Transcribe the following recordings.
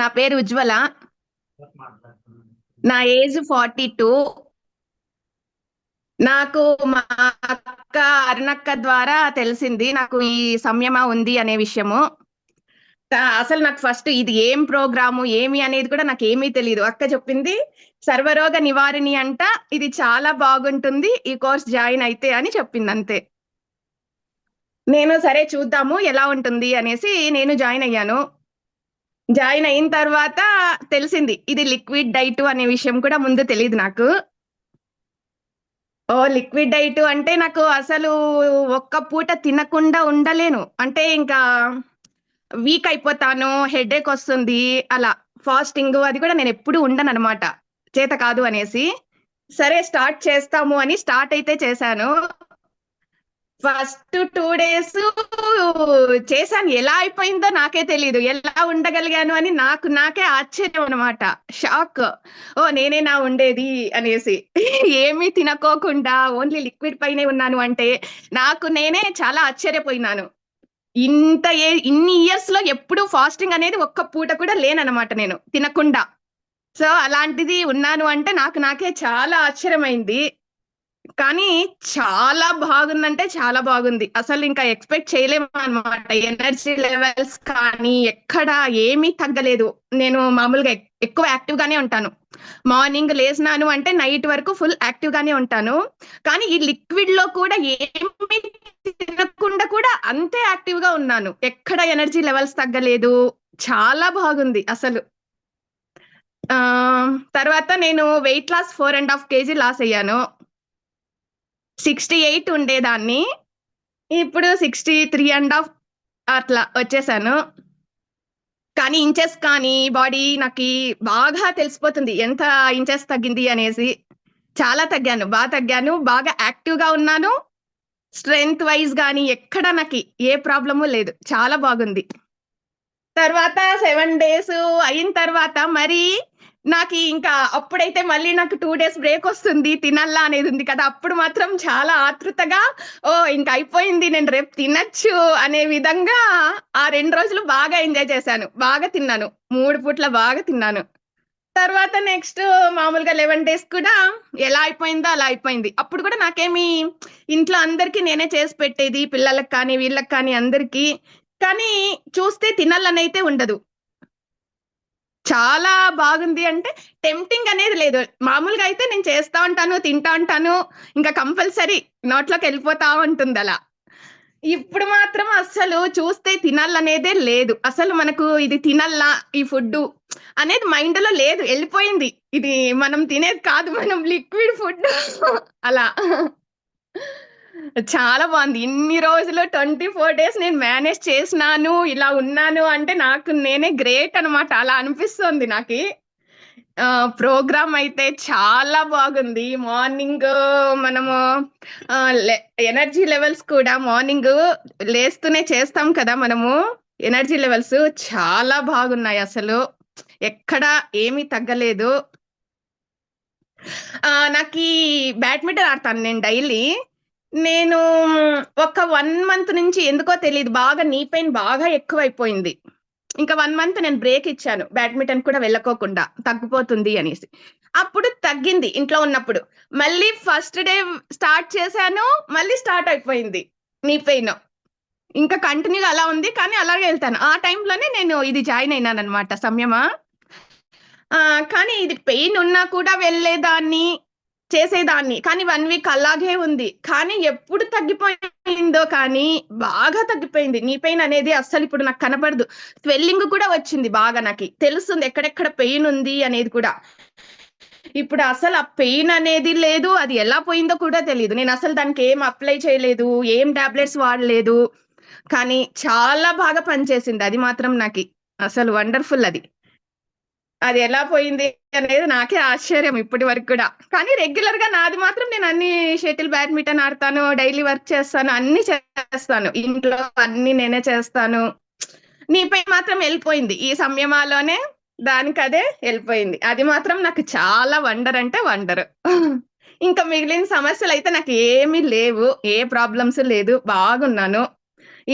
నా పేరు ఉజ్వల. నా ఏజ్ 42. నాకు మా అక్క అరుణక్క ద్వారా తెలిసింది నాకు ఈ సంయమ ఉంది అనే విషయము. అసలు నాకు ఫస్ట్ ఇది ఏం ప్రోగ్రాము ఏమి అనేది కూడా నాకు ఏమీ తెలియదు. అక్క చెప్పింది సర్వరోగ నివారిణి అంట, ఇది చాలా బాగుంటుంది, ఈ కోర్స్ జాయిన్ అయితే అని చెప్పింది అంతే. నేను సరే చూద్దాము ఎలా ఉంటుంది అనేసి నేను జాయిన్ అయ్యాను. జాయిన్ అయిన తర్వాత తెలిసింది ఇది లిక్విడ్ డైట్ అనే విషయం కూడా ముందు తెలియదు నాకు. ఓ లిక్విడ్ డైట్ అంటే నాకు అసలు ఒక్క పూట తినకుండా ఉండలేను. అంటే ఇంకా వీక్ అయిపోతాను, హెడేక్ వస్తుంది. అలా ఫాస్టింగ్ అది కూడా నేను ఎప్పుడు ఉండను అనమాట, చేత కాదు అనేసి. సరే స్టార్ట్ చేస్తాము అని స్టార్ట్ అయితే చేశాను. ఫస్ట్ 2 days చేశాను. ఎలా అయిపోయిందో నాకే తెలియదు, ఎలా ఉండగలిగాను అని నాకే ఆశ్చర్యం అనమాట, షాక్. ఓ నేనేనా ఉండేది అనేసి. ఏమీ తినకోకుండా ఓన్లీ లిక్విడ్ పైనే ఉన్నాను అంటే నాకు నేనే చాలా ఆశ్చర్యపోయినాను. ఇన్ని ఇయర్స్ లో ఎప్పుడు ఫాస్టింగ్ అనేది ఒక్క పూట కూడా లేననమాట నేను తినకుండా. సో అలాంటిది ఉన్నాను అంటే నాకే చాలా ఆశ్చర్యమైంది. కానీ చాలా బాగుందంటే చాలా బాగుంది. అసలు ఇంకా ఎక్స్పెక్ట్ చేయలేము అనమాట. ఎనర్జీ లెవెల్స్ కానీ ఎక్కడ ఏమీ తగ్గలేదు. నేను మామూలుగా ఎక్కువ యాక్టివ్ గానే ఉంటాను. మార్నింగ్ లేసినాను అంటే నైట్ వరకు ఫుల్ యాక్టివ్ గానే ఉంటాను. కానీ ఈ లిక్విడ్ లో కూడా ఏమీ తినకుండా కూడా అంతే యాక్టివ్ గా ఉన్నాను. ఎక్కడ ఎనర్జీ లెవెల్స్ తగ్గలేదు. చాలా బాగుంది అసలు. తర్వాత నేను వెయిట్ లాస్ 4.5 kg లాస్ అయ్యాను. 68 ఉండేదాన్ని, ఇప్పుడు 63.5 అట్లా వచ్చేసాను. కానీ ఇంచెస్ కానీ బాడీ నాకు బాగా తెలిసిపోతుంది ఎంత ఇంచెస్ తగ్గింది అనేసి. చాలా తగ్గాను, బాగా తగ్గాను, బాగా యాక్టివ్ గా ఉన్నాను. స్ట్రెంగ్త్ వైజ్ గానీ ఎక్కడ నాకు ఏ ప్రాబ్లము లేదు, చాలా బాగుంది. తర్వాత 7 days అయిన తర్వాత మరి నాకు ఇంకా అప్పుడైతే మళ్ళీ నాకు 2 days బ్రేక్ వస్తుంది, తినల్లా అనేది ఉంది కదా. అప్పుడు మాత్రం చాలా ఆతృతగా ఓ ఇంకా అయిపోయింది, నేను రేపు తినచ్చు అనే విధంగా ఆ 2 రోజులు బాగా ఎంజాయ్ చేశాను. బాగా తిన్నాను, 3 పూట్ల బాగా తిన్నాను. తర్వాత నెక్స్ట్ మామూలుగా 11 days కూడా ఎలా అయిపోయిందో అలా అయిపోయింది. అప్పుడు కూడా నాకేమి ఇంట్లో అందరికి నేనే చేసి పెట్టేది, పిల్లలకు కానీ వీళ్ళకి కానీ అందరికి. కానీ చూస్తే తినాలనైతే ఉండదు. చాలా బాగుంది అంటే టెంప్టింగ్ అనేది లేదు. మామూలుగా అయితే నేను చేస్తా ఉంటాను, తింటా ఉంటాను, ఇంకా కంపల్సరీ నోట్లోకి వెళ్ళిపోతా ఉంటుంది అలా. ఇప్పుడు మాత్రం అస్సలు చూస్తే తినాలనేదే లేదు. అసలు మనకు ఇది తినల్లా ఈ ఫుడ్ అనేది మైండ్ లో లేదు, వెళ్ళిపోయింది. ఇది మనం తినేది కాదు, మనం లిక్విడ్ ఫుడ్ అలా. చాలా బాగుంది. ఇన్ని రోజులు 24 days నేను మేనేజ్ చేసినాను, ఇలా ఉన్నాను అంటే నాకు నేనే గ్రేట్ అనమాట. అలా అనిపిస్తుంది నాకు. ప్రోగ్రామ్ అయితే చాలా బాగుంది. మార్నింగ్ మనము ఎనర్జీ లెవెల్స్ కూడా మార్నింగ్ లేస్తూనే చేస్తాం కదా మనము. ఎనర్జీ లెవెల్స్ చాలా బాగున్నాయి అసలు, ఎక్కడ ఏమీ తగ్గలేదు. నాకు బ్యాడ్మింటన్ ఆడతాను నేను డైలీ. నేను ఒక 1 month నుంచి ఎందుకో తెలియదు బాగా నీ పెయిన్ బాగా ఎక్కువైపోయింది. ఇంకా 1 month నేను బ్రేక్ ఇచ్చాను, బ్యాడ్మింటన్ కూడా వెళ్ళకోకుండా తగ్గిపోతుంది అనేసి. అప్పుడు తగ్గింది ఇంట్లో ఉన్నప్పుడు. మళ్ళీ ఫస్ట్ డే స్టార్ట్ చేశాను, మళ్ళీ స్టార్ట్ అయిపోయింది నీ పెయిన్. ఇంకా కంటిన్యూగా అలా ఉంది, కానీ అలాగే వెళ్తాను. ఆ టైంలోనే నేను ఇది జాయిన్ అయినాను అనమాట, సంయమ. కానీ ఇది పెయిన్ ఉన్నా కూడా వెళ్ళేదాన్ని, చేసేదాన్ని. కానీ 1 week అలాగే ఉంది. కానీ ఎప్పుడు తగ్గిపోయిందో కానీ బాగా తగ్గిపోయింది. నీ పెయిన్ అనేది అస్సలు ఇప్పుడు నాకు కనపడదు. స్వెల్లింగ్ కూడా వచ్చింది బాగా, నాకు తెలుస్తుంది ఎక్కడెక్కడ పెయిన్ ఉంది అనేది కూడా. ఇప్పుడు అసలు ఆ పెయిన్ అనేది లేదు, అది ఎలా పోయిందో కూడా తెలియదు. నేను అసలు దానికి ఏం అప్లై చేయలేదు, ఏం టాబ్లెట్స్ వాడలేదు. కానీ చాలా బాగా పనిచేసింది అది మాత్రం నాకు. అసలు వండర్ఫుల్ అది. అది ఎలా పోయింది అనేది నాకే ఆశ్చర్యం ఇప్పటి వరకు కూడా. కానీ రెగ్యులర్ గా నాది మాత్రం నేను అన్ని షటిల్ బ్యాడ్మింటన్ ఆడతాను, డైలీ వర్క్ చేస్తాను, అన్ని చేస్తాను ఇంట్లో, అన్ని నేనే చేస్తాను. నీపై మాత్రం వెళ్ళిపోయింది ఈ సమయమాలోనే, దానికదే వెళ్ళిపోయింది. అది మాత్రం నాకు చాలా వండర్ అంటే వండర్. ఇంకా మిగిలిన సమస్యలు అయితే నాకు ఏమీ లేవు, ఏ ప్రాబ్లమ్స్ లేదు, బాగున్నాను.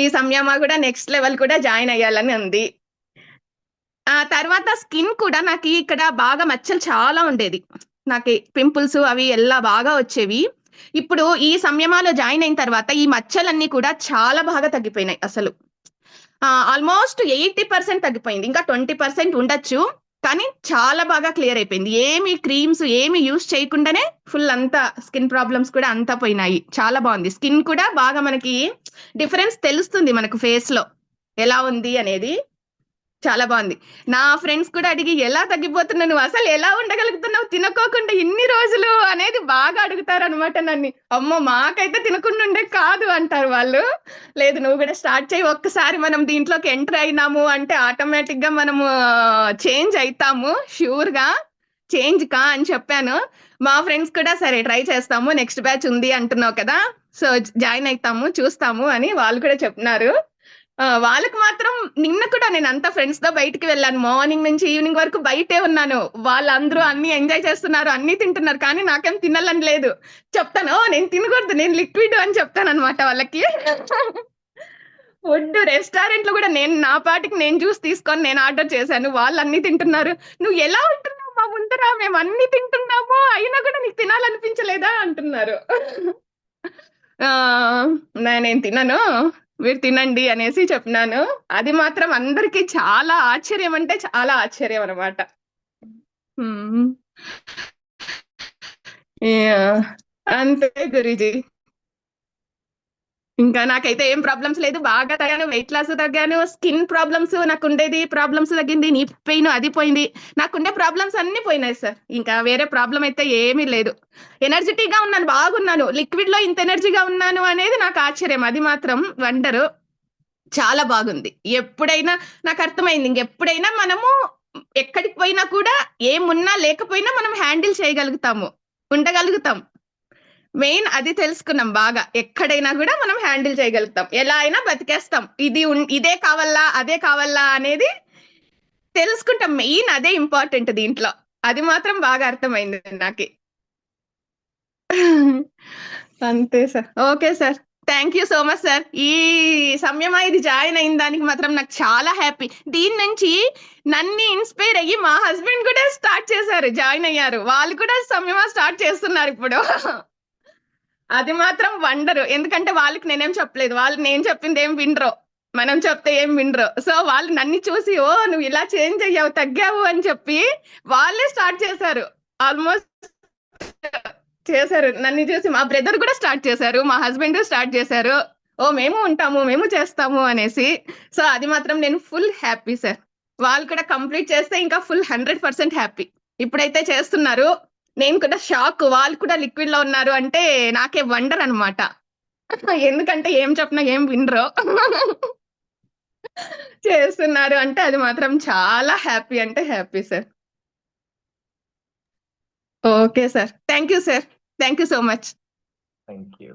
ఈ సంయమ కూడా నెక్స్ట్ లెవెల్ కూడా జాయిన్ అయ్యాలని ఉంది. తర్వాత స్కిన్ కూడా నాకి ఇక్కడ బాగా మచ్చలు చాలా ఉండేది. నాకి పింపుల్స్ అవి ఎలా బాగా వచ్చేవి. ఇప్పుడు ఈ సంయమాలో జాయిన్ అయిన తర్వాత ఈ మచ్చలన్నీ కూడా చాలా బాగా తగ్గిపోయినాయి అసలు. ఆల్మోస్ట్ 80% తగ్గిపోయింది. ఇంకా 20% ఉండొచ్చు. కానీ చాలా బాగా క్లియర్ అయిపోయింది. ఏమి క్రీమ్స్ ఏమి యూజ్ చేయకుండానే ఫుల్ అంతా స్కిన్ ప్రాబ్లమ్స్ కూడా అంతా పోయినాయి. చాలా బాగుంది. స్కిన్ కూడా బాగా మనకి డిఫరెన్స్ తెలుస్తుంది మనకు ఫేస్‌లో ఎలా ఉంది అనేది. చాలా బాగుంది. నా ఫ్రెండ్స్ కూడా అడిగి ఎలా తగ్గిపోతున్నావు? నువ్వు అసలు ఎలా ఉండగలుగుతున్నావు తినకోకుండా ఇన్ని రోజులు అనేది బాగా అడుగుతారనమాట నన్ని. అమ్మో! మాకైతే తినకుండా ఉండే కాదు అంటారు వాళ్ళు. లేదు నువ్వు కూడా స్టార్ట్ చెయ్యి. ఒక్కసారి మనం దీంట్లోకి ఎంటర్ అయినాము అంటే ఆటోమేటిక్‌గా మనము చేంజ్ అయితాము ష్యూర్‌గా. చేంజ్ కా అని చెప్పాను. మా ఫ్రెండ్స్ కూడా సరే ట్రై చేస్తాము. నెక్స్ట్ బ్యాచ్ ఉంది అంటున్నావు కదా! సో జాయిన్ అయితాము, చూస్తాము అని వాళ్ళు కూడా చెప్తున్నారు. వాళ్ళకి మాత్రం నిన్న కూడా నేనంతా ఫ్రెండ్స్‌తో బయటికి వెళ్ళాను. మార్నింగ్ నుంచి ఈవినింగ్ వరకు బయటే ఉన్నాను. వాళ్ళందరూ అన్నీ ఎంజాయ్ చేస్తున్నారు, అన్నీ తింటున్నారు. కానీ నాకేం తినాలని లేదు. చెప్తాను, "ఓహ్! నేను తినకూడదు. నేను లిక్విడ్" అని చెప్తాననమాట వాళ్ళకి. ఫుడ్ రెస్టారెంట్‌లో కూడా నేను నా పాటికి నేను జ్యూస్ తీసుకొని నేను ఆర్డర్ చేశాను. వాళ్ళన్నీ తింటున్నారు. "నువ్వు ఎలా ఉంటున్నావు మా ముందర? మేమన్నీ తింటున్నాము. అయినా కూడా నీకు తినాలనిపించలేదా?" అంటున్నారు. నేను తినను. మీరు తినండి అనేసి చెప్పినాను. అది మాత్రం అందరికి చాలా ఆశ్చర్యం అంటే చాలా ఆశ్చర్యం అన్నమాట. హ్మ్. యాహ్! అంతే గురూజీ. ఇంకా నాకైతే ఏం ప్రాబ్లమ్స్ లేదు. బాగా తగ్గాను. వెయిట్ లాస్ తగ్గాను. స్కిన్ ప్రాబ్లమ్స్ నాకుండేది ప్రాబ్లమ్స్ తగ్గింది. నీ పెయిన్ అది పోయింది. నాకుండే ప్రాబ్లమ్స్ అన్నీ పోయినాయి సార్. ఇంకా వేరే ప్రాబ్లమ్ అయితే ఏమీ లేదు. ఎనర్జిటిక్‌గా ఉన్నాను. బాగున్నాను. లిక్విడ్‌లో ఇంత ఎనర్జీగా ఉన్నాను అనేది నాకు ఆశ్చర్యం. అది మాత్రం వండరు. చాలా బాగుంది. ఎప్పుడైనా నాకర్థమైంది. ఇంకెప్పుడైనా మనము ఎక్కడికి పోయినా కూడా ఏమున్నా లేకపోయినా మనం హ్యాండిల్ చేయగలుగుతాము. ఉండగలుగుతాం. మెయిన్ అది తెలుసుకున్నాం బాగా. ఎక్కడైనా గూడా మనం హ్యాండిల్ చేయగలుగుతాం. ఎలా అయినా బతికేస్తాం. ఇదే కావాలా, అదే కావాలా అనేది తెలుసుకుంటాం. మెయిన్ అదే ఇంపార్టెంట్ దీంట్లో. అది మాత్రం బాగా అర్థమైంది నాకి. అంతే sir. Okay sir. Thank you so much sir. ఈ సమయమా ఇది జాయిన్ అయిన దానికి మాత్రం నాకు చాలా హ్యాపీ. దీని నుంచి నన్ను ఇన్‌స్పైర్ అయ్యి మా హస్బెండ్ కూడా స్టార్ట్ చేశారు. జాయిన్ అయ్యారు. వాళ్ళు కూడా సమయమా స్టార్ట్ చేస్తున్నారిప్పుడు. అది మాత్రం వండరు. ఎందుకంటే వాళ్ళకి నేనేం చెప్పలేదు. వాళ్ళు నేను చెప్పింది ఏం వినరు. మనం చెప్తే ఏం వినరు. సో, వాళ్ళు నన్ను చూసి ఓహ్! నువ్వు ఇలా చేంజ్ అయ్యావు, తగ్గావు అని చెప్పి వాళ్ళే స్టార్ట్ చేశారు. ఆల్‌మోస్ట్ చేశారు. నన్ను చూసి మా బ్రదర్ కూడా స్టార్ట్ చేశారు. మా హస్బెండ్ స్టార్ట్ చేశారు. ఓహ్! మేము ఉంటాము, మేము చేస్తాము అనేసి. సో, అది మాత్రం నేను ఫుల్ హ్యాపీ సార్. వాళ్ళు కూడా కంప్లీట్ చేస్తే ఇంకా ఫుల్ 100% హ్యాపీ. ఇప్పుడైతే చేస్తున్నారు. నేను కూడా షాక్. వాళ్ళు కూడా లిక్విడ్‌లో ఉన్నారు అంటే నాకే వండర్ అన్నమాట. ఎందుకంటే ఏం చెప్పినా ఏం వినరు. చేస్తున్నారు అంటే అది మాత్రం చాలా హ్యాపీ అంటే happy sir. Okay sir. Thank you sir. Thank you so much. Thank you.